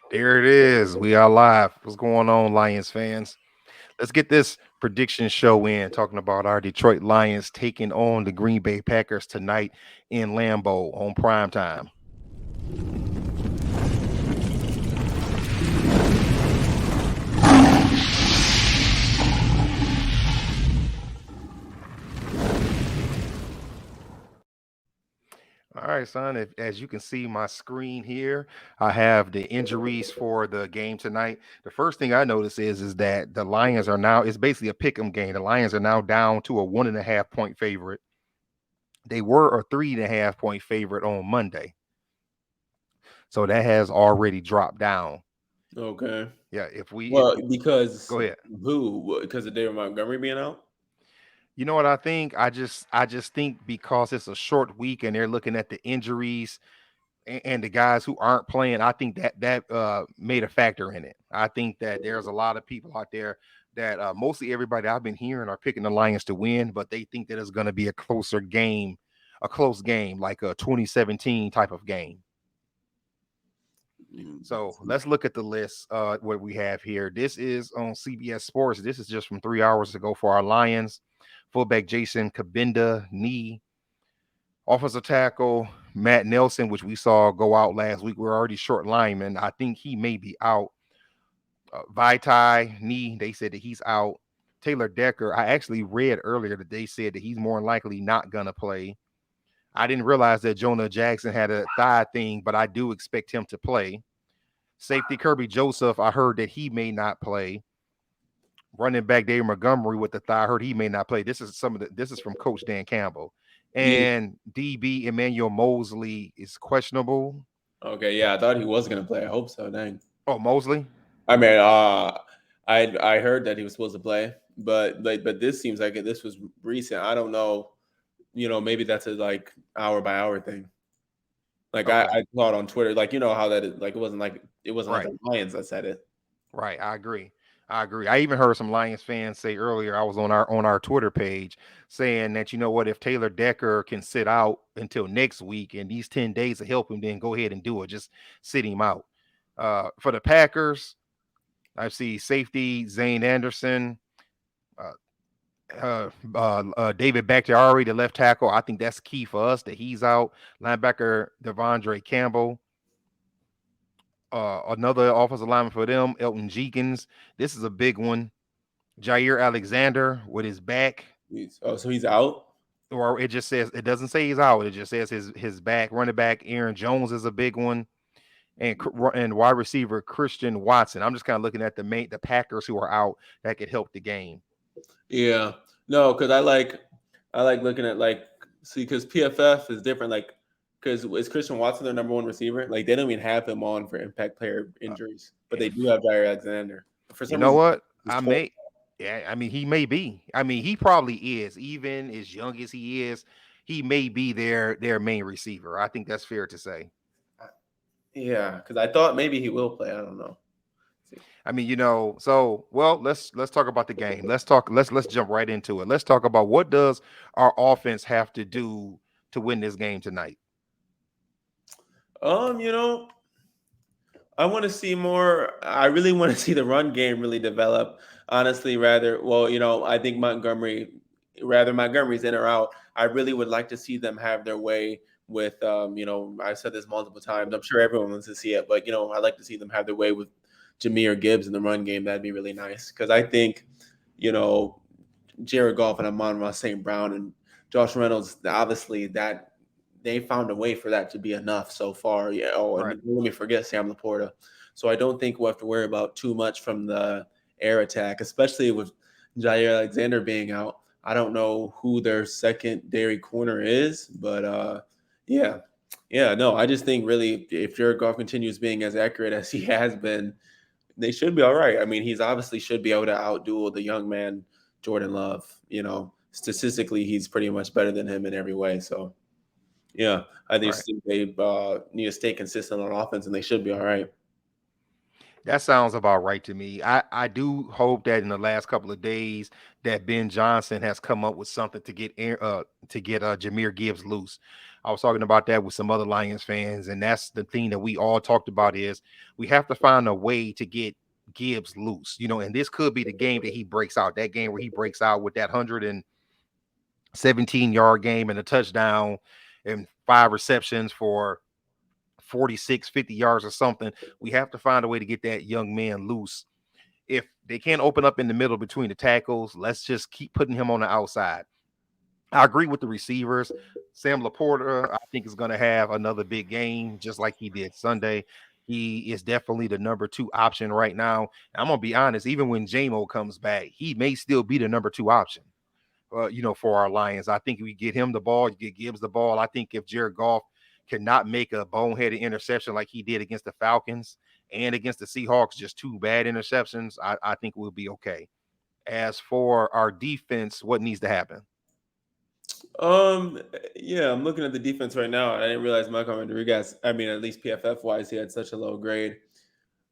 There it is. We are live. What's going on, Lions fans? Let's get this prediction show in, talking about our Detroit Lions taking on the Green Bay Packers tonight in Lambeau on prime time. All right, son. As you can see my screen here, I have the injuries for the game tonight. The first thing I notice is that the Lions are now, it's basically a pick 'em game. The Lions are now down to a 1.5 point favorite. They were a 3.5 point favorite on Monday. So that has already dropped down. Okay. Yeah, if we if Well, because go ahead. who? Because of David Montgomery being out. You know what I think? I just think because it's a short week and they're looking at the injuries and the guys who aren't playing, I think that made a factor in it. I think that there's a lot of people out there that mostly everybody I've been hearing are picking the Lions to win, but they think that it's going to be a close game, like a 2017 type of game. Mm. So let's look at the list. What we have here. This is on CBS Sports. This is just from 3 hours ago for our Lions. Fullback Jason Kabinda, knee. Offensive tackle Matt Nelson, which we saw go out last week. We're already short lineman. I think he may be out. Vitae, knee. They said that he's out. Taylor Decker. I actually read earlier that they said that he's more than likely not gonna play. I didn't realize that Jonah Jackson had a thigh thing, but I do expect him to play. Safety Kirby Joseph, I heard that he may not play. Running back David Montgomery with the thigh, I heard he may not play. This is from Coach Dan Campbell. Yeah. And DB Emmanuel Mosley is questionable. Okay. Yeah, I thought he was gonna play. I hope so. Dang. Oh, Mosley? I mean, I heard that he was supposed to play, but this seems like this was recent. I don't know. Maybe that's a like hour by hour thing. Like Okay. I saw it on Twitter. Like how that is, like it wasn't like Right. the Lions that said it. Right. I agree. I agree. I even heard some Lions fans say earlier, I was on our Twitter page saying that you know what, if Taylor Decker can sit out until next week and these 10 days to help him, then go ahead and do it. Just sit him out. For the Packers, I see safety Zane Anderson, uh, David Bakhtiari, the left tackle. I think that's key for us that he's out. Linebacker Devondre Campbell. Another offensive lineman for them, Elton Jenkins. This is a big one. Jair Alexander with his back, So he's out. or it just says it doesn't say he's out. It just says his back. Running back Aaron Jones is a big one, and wide receiver Christian Watson. I'm just kind of looking at the Packers who are out that could help the game. Yeah. No, because I like looking at see because PFF is different. Like because is Christian Watson their number one receiver? Like they don't even have him on for impact player Uh, injuries, but they and do have Jair Alexander. But for You some know reason, what? he's I 12. may. Yeah, I mean, he may be. I mean, he probably is. Even as young as he is, he may be their main receiver. I think that's fair to say. Yeah, because I thought maybe he will play. I don't know. See. I mean, so well, let's talk about the game. Let's jump right into it. Let's talk about what does our offense have to do to win this game tonight. Um, you know, I want to see more. I really want to see the run game really develop. Honestly, I think Montgomery's in or out. I really would like to see them have their way with, I've said this multiple times. I'm sure everyone wants to see it, but I'd like to see them have their way with Jameer Gibbs in the run game. That'd be really nice because I think, you know, Jared Goff and Amon-Ra St. Brown and Josh Reynolds, obviously that they found a way for that to be enough so far. Yeah. Oh, and Right. let me forget Sam Laporta. So I don't think we'll have to worry about too much from the air attack, especially with Jair Alexander being out. I don't know who their secondary corner is, but yeah. Yeah, no, I just think really if Jared Goff continues being as accurate as he has been, they should be all right. I mean, he's obviously should be able to outduel the young man Jordan Love. Statistically, he's pretty much better than him in every way. So, yeah, I Right. just think they need to stay consistent on offense, and they should be all right. That sounds about right to me. I do hope that in the last couple of days that Ben Johnson has come up with something to get Jameer Gibbs loose. I was talking about that with some other Lions fans, and that's the thing that we all talked about is we have to find a way to get Gibbs loose, and this could be the game that he breaks out, that game where he breaks out with that 117-yard game and a touchdown and 5 receptions for 46, 50 yards or something. We have to find a way to get that young man loose. If they can't open up in the middle between the tackles, let's just keep putting him on the outside. I agree with the receivers. Sam Laporta, I think, is going to have another big game, just like he did Sunday. He is definitely the number 2 option right now. I'm gonna be honest. Even when JMO comes back, he may still be the number 2 option. For our Lions, I think we get him the ball, you get Gibbs the ball. I think if Jared Goff cannot make a boneheaded interception like he did against the Falcons and against the Seahawks, just 2 bad interceptions, I think we'll be okay. As for our defense, what needs to happen? Um, yeah, I'm looking at the defense right now. I didn't realize Michael Rodriguez. I mean, at least PFF wise, he had such a low grade.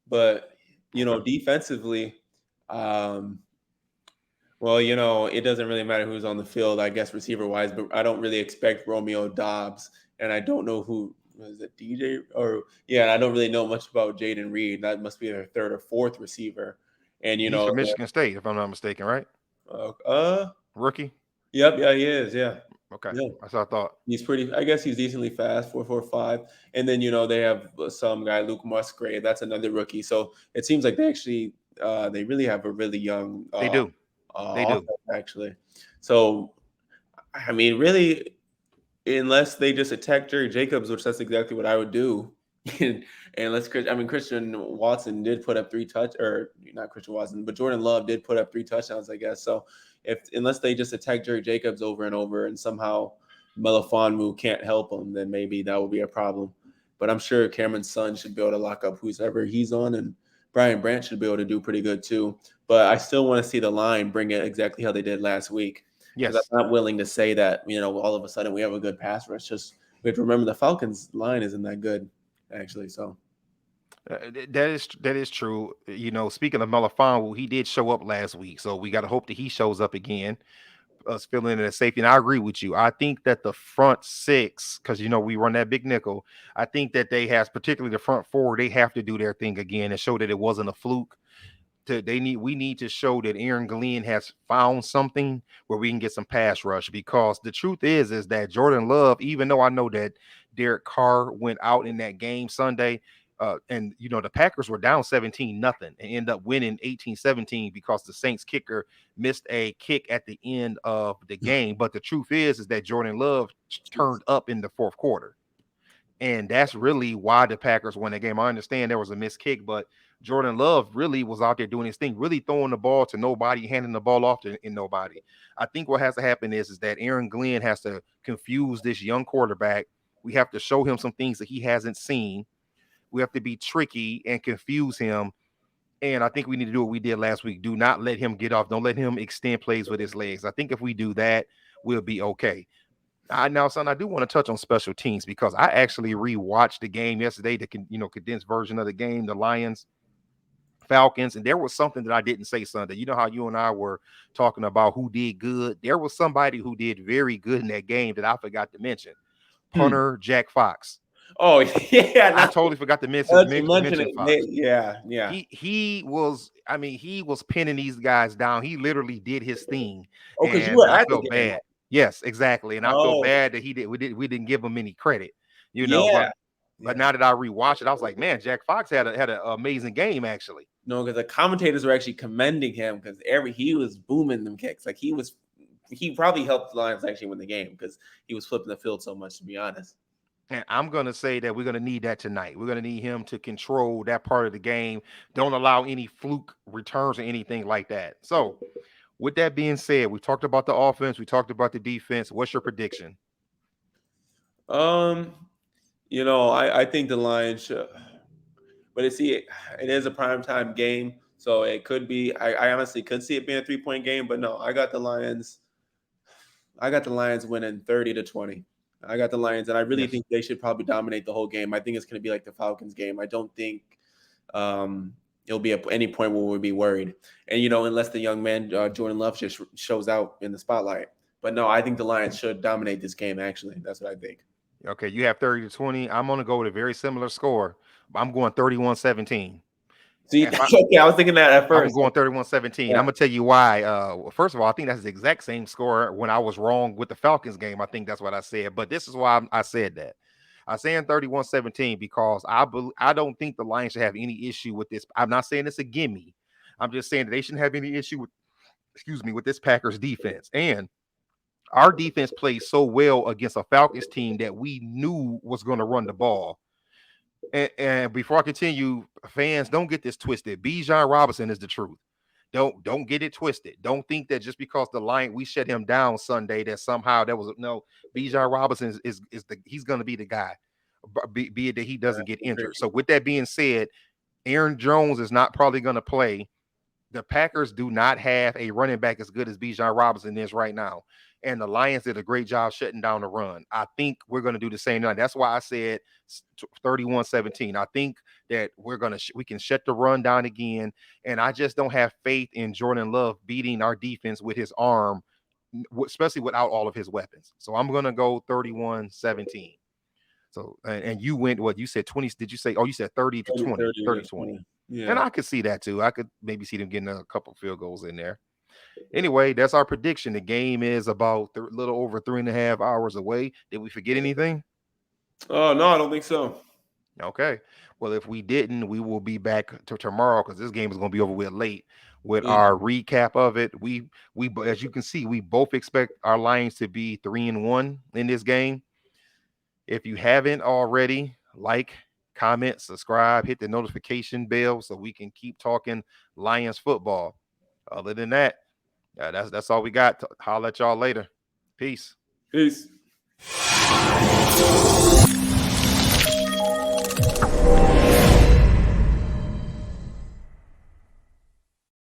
But Okay. defensively, um, well, it doesn't really matter who's on the field, I guess, receiver wise. But I don't really expect Romeo Dobbs, and I don't know who was it, DJ or yeah. And I don't really know much about Jaden Reed. That must be their third or fourth receiver. And He's from Michigan State, if I'm not mistaken, right? uh, uh, Rookie. yep, yeah, he is, yeah, Okay, yeah. that's what I thought. He's pretty. I guess he's decently fast, 4.45. And then they have some guy Luke Musgrave. That's another rookie. So it seems like they really have a really young They do. They do. offense actually. So I mean, really, unless they just attack Jerry Jacobs, which that's exactly what I would do. And unless Christian Watson did put up 3 touch or not Christian Watson, but Jordan Love did put up 3 touchdowns, I guess. So if unless they just attack Jerry Jacobs over and over and somehow Melifonwu can't help him, then maybe that would be a problem. But I'm sure Cameron's son should be able to lock up whoever he's on, and Brian Branch should be able to do pretty good too. But I still want to see the line bring it exactly how they did last week, because Yes. I'm not willing to say that all of a sudden we have a good pass rush. Just we have to remember the Falcons line isn't that good actually. So That is true. Speaking of Melifonwu, he did show up last week, so we got to hope that he shows up again. Us filling in at safety, and I agree with you. I think that the front six, because we run that big nickel. I think that they has, particularly the front four, they have to do their thing again and show that it wasn't a fluke. We need to show that Aaron Glenn has found something where we can get some pass rush, because the truth is that Jordan Love, even though I know that Derek Carr went out in that game Sunday, and the Packers were down 17-0 and end up winning 18-17 because the Saints kicker missed a kick at the end of the game. But the truth is that Jordan Love turned up in the fourth quarter. And that's really why the Packers won the game. I understand there was a missed kick, but Jordan Love really was out there doing his thing, really throwing the ball to nobody, handing the ball off to nobody. I think what has to happen is that Aaron Glenn has to confuse this young quarterback. We have to show him some things that he hasn't seen. We have to be tricky and confuse him. And I think we need to do what we did last week. Do not let him get off. Don't let him extend plays with his legs. I think if we do that, we'll be okay. Now, son, I do want to touch on special teams because I actually rewatched the game yesterday, the condensed version of the game, the Lions Falcons, and there was something that I didn't say Sunday. You know how you and I were talking about who did good. There was somebody who did very good in that game that I forgot to mention. Hmm. Punter Jack Fox. Oh yeah, I now totally forgot to mention that you mention mention it, Fox. yeah, yeah. He was, I mean, he was pinning these guys down. He literally did his thing, Oh, because you and were I at the felt game. bad. Yes, exactly. And I felt Oh, bad that we didn't give him any credit, yeah, but yeah. now that I rewatched it, I was like, man, Jack Fox had an amazing game actually. No, because the commentators were actually commending him because he was booming them kicks. Like he probably helped the Lions actually win the game because he was flipping the field so much. To be honest. And I'm gonna say that we're gonna need that tonight. We're gonna need him to control that part of the game. Don't allow any fluke returns or anything like that. So, with that being said, we talked about the offense, we talked about the defense. What's your prediction? Um, I think the Lions should, but it is a prime time game, so it could be. I honestly could see it being a 3 point game, but no, I got the Lions. I got the Lions winning 30-20. I got the Lions, and I really Yes. think they should probably dominate the whole game. I think it's going to be like the Falcons game. I don't think um, it'll be at any point where we'll be worried. And unless the young man Jordan Love just shows out in the spotlight. But no, I think the Lions should dominate this game. Actually, that's what I think. Okay, you have 30 to 20. I'm gonna go with a very similar score. I'm going 31-17. See, If I that's okay. I was thinking that at I'm first. going 31-17. Yeah. I'm gonna tell you why. Well, first of all, I think that's the exact same score when I was wrong with the Falcons game. I think that's what I said, but this is why I said that. I'm saying 31-17 because I don't think the Lions should have any issue with this. I'm not saying it's a gimme. I'm just saying that they shouldn't have any issue with, excuse me, with this Packers defense. And our defense played so well against a Falcons team that we knew was going to run the ball. And before I continue, fans, don't get this twisted. Bijan Robinson is the truth. Don't get it twisted. Don't think that just because the Lion we shut him down Sunday that somehow that was no. Bijan Robinson is the he's going to be the guy. Be it that he doesn't get injured. So with that being said, Aaron Jones is not probably going to play. The Packers do not have a running back as good as Bijan Robinson is right now. And the Lions did a great job shutting down the run. I think we're going to do the same now. That's why I said 31-17. I think that we can shut the run down again. And I just don't have faith in Jordan Love beating our defense with his arm, especially without all of his weapons. So I'm going to go 31-17. So, and you went, what you said 20, did you say, oh, you said 30 to 30, 20, 30 30 to 20. 20. Yeah. And I could see that too. I could maybe see them getting a couple field goals in there. Anyway, that's our prediction. The game is about a little over 3.5 hours away. Did we forget anything? Oh no, I don't think so. Okay. Well, if we didn't, we will be back to tomorrow because this game is going to be over with late with Yeah. our recap of it. We as you can see, we both expect our Lions to be 3-1 in this game. If you haven't already, like, comment, subscribe, hit the notification bell so we can keep talking Lions football. Other than that, that's all we got. Holler at y'all later. Peace. Peace.